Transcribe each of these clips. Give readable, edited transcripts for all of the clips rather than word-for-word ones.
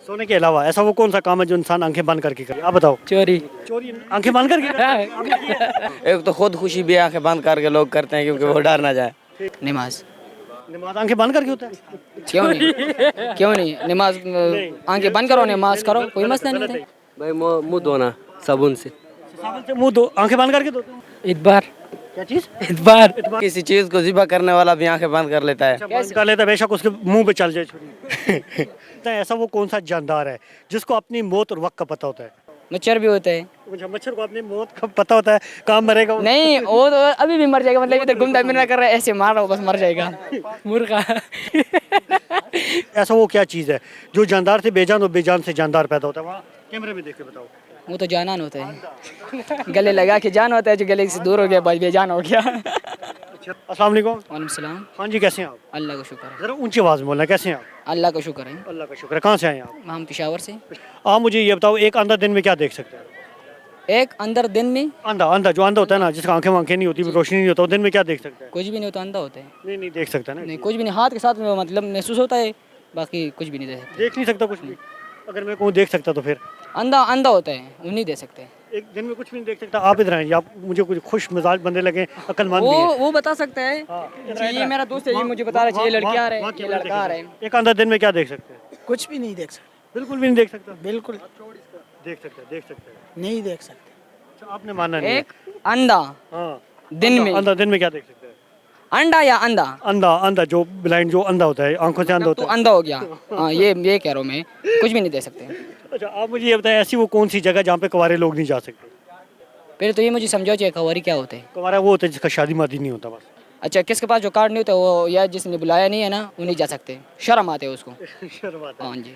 सोने के अलावा ऐसा वो कौन सा काम है जो इंसान आंखें बंद करके करे? आप बताओ। चोरी। चोरी आंखें बंद करके करता है? आपने की है? एक तो खुद खुशी भी आंखें बंद करके लोग करते हैं क्योंकि वो डर ना जाए। नमाज। नमाज आंखें बंद करके होता है? क्यों नहीं? क्यों नहीं? नमाज आंखें बंद करो, नमाज करो, कोई मसला नहीं है। भाई मुंह धोना साबुन से। साबुन से मुंह धो, आंखें बंद करके धोते हो? इतबार। क्या चीज? इतबार। किसी चीज को जिबा करने वाला भी आंखें बंद कर लेता है। बंद कर लेता है, बेशक उसके मुंह पे चल जाए छुरी। तो ऐसा वो कौन सा जानदार है जिसको अपनी मौत और वक्त का पता होता है? मच्छर भी होते हैं। मुझे मच्छर को अपनी मौत का पता होता है, काम मरेगा वो? नहीं, वो तो अभी भी मर जाएगा, मतलब इधर घूमता फिरना कर रहा है, ऐसे मार रहा हो बस मर जाएगा। मुर्गा। ऐसा वो क्या चीज़ है जो जानदार से बेजान और बेजान से जानदार पैदा होता है? वहाँ कैमरे में देख के बताओ। वो तो जानन होता है, गले लगा के जान होता है, जो गले से दूर हो गया बस बेजान हो गया। अस्सलाम वालेकुम। वालेकुम सलाम। हाँ जी, कैसे हैं आप? अल्लाह का शुक्र है। ज़रा ऊंची आवाज़ में बोलना, कैसे हैं आप? अल्लाह का शुक्र है। अल्लाह का शुक्र है। कहाँ से आए हैं आप? हम पेशावर से। आप मुझे ये बताओ, एक अंधा दिन में क्या देख सकते हैं? एक अंदर दिन में अंधा अंधा जो अंधा होता है ना, जिसका आंखें वांखें नहीं होती, रोशनी नहीं होता, वो दिन में क्या देख सकता है? कुछ भी नहीं होता, अंधा होता है। नहीं नहीं देख सकता ना। नहीं, कुछ भी नहीं, हाथ के साथ में मतलब महसूस होता है, बाकी कुछ भी नहीं दे सकते। देख नहीं सकता कुछ भी। अगर मैं कहूँ देख सकता तो फिर अंधा अंधा होता है, वो नहीं दे सकते। एक दिन में कुछ भी नहीं देख सकता। आप इधर आए, आप मुझे कुछ खुश मिजाज बंदे लगे, अक्लमंद भी हैं। वो बता सकता है। हाँ, जी, ये मेरा दोस्त है, ये मुझे बता रहा है, ये लड़की आ रहा है, ये लड़का आ रहा है। एक अंधा दिन में क्या देख सकते हैं? कुछ भी नहीं देख सकते, बिल्कुल भी नहीं देख सकता। बिल्कुल देख सकते हैं, देख सकते हैं। नहीं देख सकते। अच्छा, आपने माना नहीं है। एक अंधा हाँ, दिन में, अंधा दिन में क्या देख सकते हैं? अंडा या अंधा? अंधा अंधा जो ब्लाइंड, जो अंधा होता है, आंखों से अंधा तो होता है। अंधा हो गया। हाँ, ये कह रहा हूँ मैं, कुछ भी नहीं दे सकते। अच्छा, आप मुझे ये बताएं, ऐसी वो कौन सी जगह जहाँ पे कुंवारे लोग नहीं जा सकते? पहले तो ये मुझे समझाओ चाहिए खबरी क्या होते हैं। कुंवारा वो होता है जिसका शादी मादी नहीं होता बस। अच्छा, किसके पास जो कार्ड नहीं होता वो, या जिसने बुलाया नहीं है ना, वो नहीं जा सकते, शर्म आते है उसको। शर्म आता है। हाँ जी।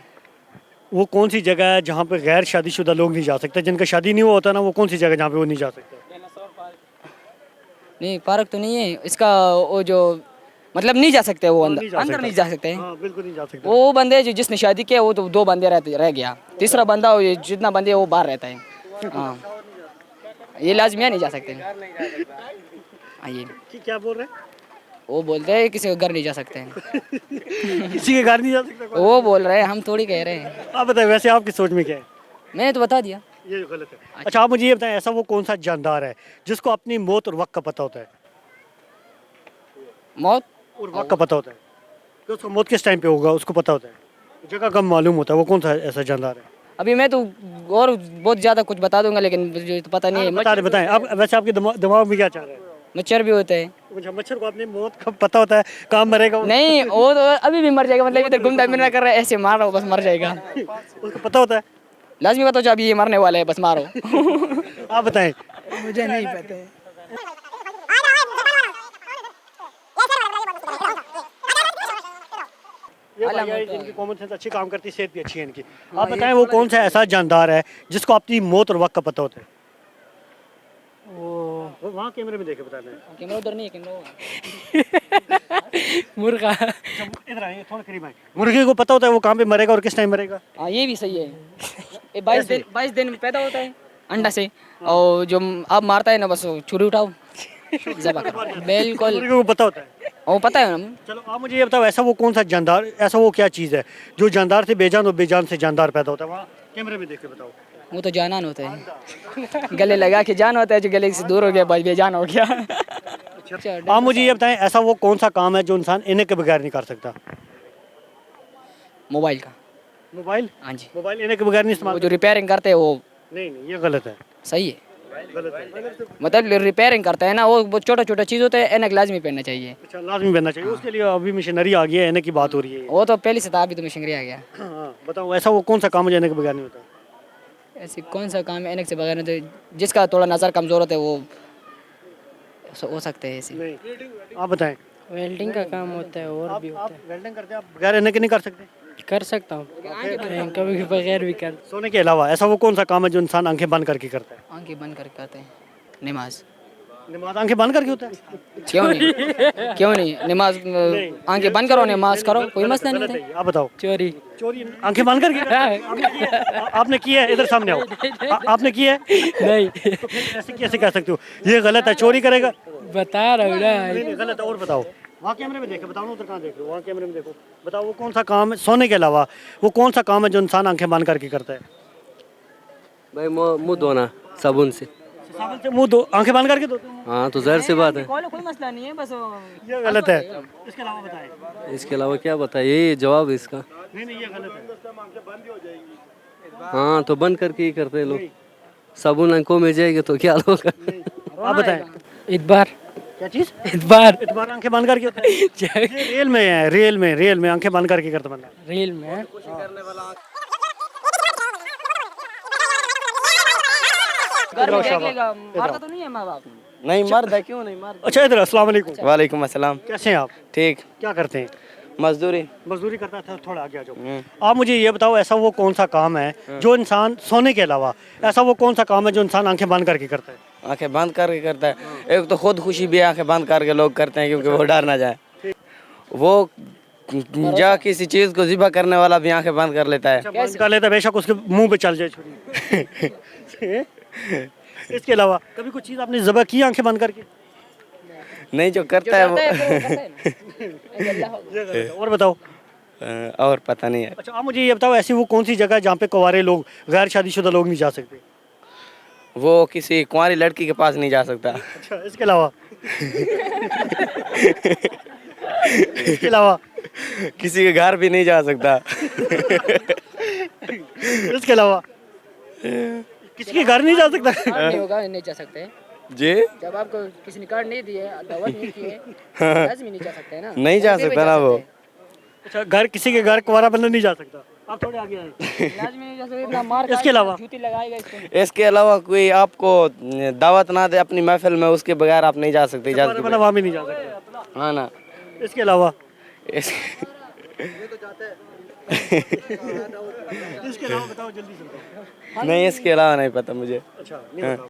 वो कौन सी जगह है जहाँ पे गैर शादीशुदा लोग नहीं जा सकते? जिनका शादी नहीं हुआ होता ना, वो कौन सी जगह जहाँ पे वो नहीं जा सकते? नहीं, पार्क तो नहीं है इसका, वो जो मतलब नहीं जा सकते, वो नहीं जा अंदर सकता। नहीं जा सकते। हाँ, बिल्कुल नहीं जा सकते। वो बंदे जो जिसने शादी किया वो तो 2 बंदे रह गया, तीसरा बंदा वो जितना बंदे वो बाहर रहता है। हाँ, ये लाजमिया नहीं जा सकते। हाँ, ये क्या बोल रहे हैं? वो बोलते हैं किसी के घर नहीं जा सकते हैं। किसी के घर नहीं जा सकते? वो बोल रहे हैं, हम थोड़ी कह रहे हैं। आप बताएं, वैसे आपकी सोच में क्या है? मैंने तो बता दिया। ये गलत है। अच्छा, आप मुझे ये बताएं, ऐसा वो कौन सा जानदार है जिसको अपनी मौत और वक्त का पता होता है? मौत और वक्त का पता होता है कि उसको मौत किस टाइम पे होगा, उसको पता होता है, जगह कम मालूम होता है, वो कौन सा ऐसा जानदार है? अभी मैं तो और बहुत ज़्यादा कुछ बता दूंगा, लेकिन मुझे तो पता नहीं है। बता रहे, बताएं आप। वैसे आपके दिमाग में क्या चल रहा है? मच्छर भी होते हैं। मुझे मच्छर को अपनी मौत का पता होता है, काम मरेगा वो? नहीं, वो तो अभी भी मर जाएगा, मतलब इधर घूमता फिरना कर रहा है, ऐसे मार रहा हो बस मर जाएगा। उसको पता होता है? लाजमी बताओ, जो अभी ये मरने वाला है, बस मारो। आप बताएं। मुझे नहीं पता है। ये भैया जिनकी कॉमन सेंस अच्छी काम करती है, सेहत भी अच्छी है इनकी। आप बताएं, वो कौन सा ऐसा जानदार है जिसको अपनी मौत और वक्त का पता होता है? वो वहाँ कैमरे में देखे बता रहे हैं। कैमरा उधर नहीं है, कैमरा मुर्गा। इधर आइए, थोड़ा करीब आइए। मुर्गे को पता होता है वो कहाँ पे मरेगा और किस टाइम मरेगा? हाँ, ये भी सही है। ये 22 दिन में पैदा होता है अंडा से, और जो आप मारता है ना, बस छुरी उठाओ ज़बह करो। बिल्कुल, मुर्गे को पता होता है। वो पता है ना। चलो, आप मुझे ये बताओ, ऐसा वो कौन सा जानदार, ऐसा वो क्या चीज़ है जो जानदार से बेजान और बेजान से जानदार पैदा होता है? वहाँ कैमरे में देख के बताओ। वो तो जानन होता है, गले लगा के जान होता है, जो गले से दूर हो गया बस बेजान हो गया। आप मुझे ये बताएं, ऐसा वो कौन सा काम है जो इंसान इन्हें के बगैर नहीं कर सकता? मोबाइल का। मोबाइल? हाँ जी, मोबाइल इन्हें के बगैर नहीं वो इस्तेमाल? जो रिपेयरिंग करते हैं वो नहीं नहीं, ये गलत है। सही है। गलत है। मतलब रिपेयरिंग करता है ना, वो छोटा छोटा चीज़ होता है, एनक लाजमी पहनना चाहिए। अच्छा, लाजमी बनना चाहिए। उसके लिए अभी मशीनरी आ गई है, इन्हें की बात हो रही है। वो तो पहले से था, अभी तो मशीनरी आ गया। हाँ, बताओ, ऐसा वो कौन सा काम है जो इन्हें के बगैर नहीं होता? ऐसी कौन सा काम है एनक से बगैर, तो जिसका थोड़ा नज़र कमज़ोर होता है वो हो सकते हैं ऐसे। नहीं, आप बताएं। वेल्डिंग का काम होता है और भी होता आप वेल्डिंग करते हैं, आप बगैर इन्हें के नहीं कर सकते? है। कर सकता हूँ, कभी बगैर भी कर। सोने के अलावा ऐसा वो कौन सा काम है जो इंसान आंखें बंद करके करता है? आंखें बंद करके करते हैं नमाज। नमाज आंखें बंद करके होता है? क्यों नहीं? क्यों नहीं? नमाज आंखें बंद करो, नमाज करो, कोई मसला नहीं गलत है। है ये। आप बताओ। चोरी। चोरी आंखें बंद करके करता है? आपने की है? इधर सामने आओ। आपने की है? नहीं, तो फिर ऐसे कैसे कह सकते हो? ये गलत है, चोरी करेगा? बता रहा हूँ ना। नहीं, गलत है। और बताओ। वहाँ कैमरे में देखो, बताओ ना, उधर कहाँ देख रहे हो, वहाँ कैमरे में देखो, बताओ वो कौन सा काम है सोने के अलावा, वो कौन सा काम है जो इंसान आंखें बंद करके करता है? भाई मुँह धोना साबुन से। साबुन से मुंह दो, आंखें बंद करके धोते हो? हाँ तो जाहिर सी बात है। कोई मसला नहीं है, बस ये गलत है। इसके अलावा बताएं। इसके अलावा क्या बताइए, यही जवाब है इसका। नहीं नहीं, ये गलत है। हाँ तो बंद करके ही करते हैं लोग। साबुन आंखों में जाएगी तो क्या होगा। आप बताएं। इतबार क्या चीज़? इतबार इतबार आंखें बंद करके होता है? ये रियल में है, रियल में आंखें बंद करके करता बंदा। रील में घर में देख लेगा, मारता तो नहीं है माँ बाप। नहीं मर्द है, क्यों नहीं मर्द। अच्छा इधर, अस्सलाम वालेकुम। वालेकुम अस्सलाम। कैसे हैं आप? ठीक। क्या करते हैं? मजदूरी। मजदूरी करता था, थोड़ा आगे आ जाओ। आप मुझे ये बताओ, ऐसा वो कौन सा काम है जो इंसान सोने के अलावा, ऐसा वो कौन सा काम है जो इंसान आंखें बंद करके करता है? आंखें बंद करके करता है। एक तो खुद खुशी भी आंखें बंद करके लोग करते हैं क्योंकि वो डर ना जाए। वो जा किसी चीज को ज़िबा करने वाला भी आंखें बंद कर लेता है। बंद कर लेता है, बेशक उसके मुंह पे चल जाए छुरी। इसके अलावा कभी कुछ चीज़ आपने ज़बह की आंखें बंद करके? नहीं जो करता है वो। और बताओ। और पता नहीं है। अच्छा आप मुझे ये बताओ, ऐसी वो कौन सी जगह है जहाँ पे कुंवारे लोग, गैर शादीशुदा लोग नहीं जा सकते? वो किसी कुंवारी लड़की के पास नहीं जा सकता। अच्छा इसके अलावा? इसके अलावा? किसी के घर भी नहीं जा सकता। इसके अलावा किसी के घर नहीं जा सकता? नहीं होगा, नहीं जा सकते। जी जब आपको किसी ने कार्ड नहीं दिए, दावत नहीं की है, लाजमी नहीं जा सकते ना। नहीं जा सकता ना वो। अच्छा घर, किसी के घर कुंवारा बंदा नहीं जा सकता। आप थोड़े आगे आए। लाजमी नहीं जा सकते, इतना मार इसके अलावा? जूती लगाएगा इसको। इसके अलावा कोई आपको दावत ना दे अपनी महफिल में, उसके बगैर आप नहीं जा सकते। कुंवारा बंदा वहाँ भी नहीं जा सकता। हाँ ना। इसके अलावा? इस... इसके अलावा बताओ जल्दी से बताओ। नहीं इसके अलावा नहीं पता मुझे। अच्छा नहीं बताओ।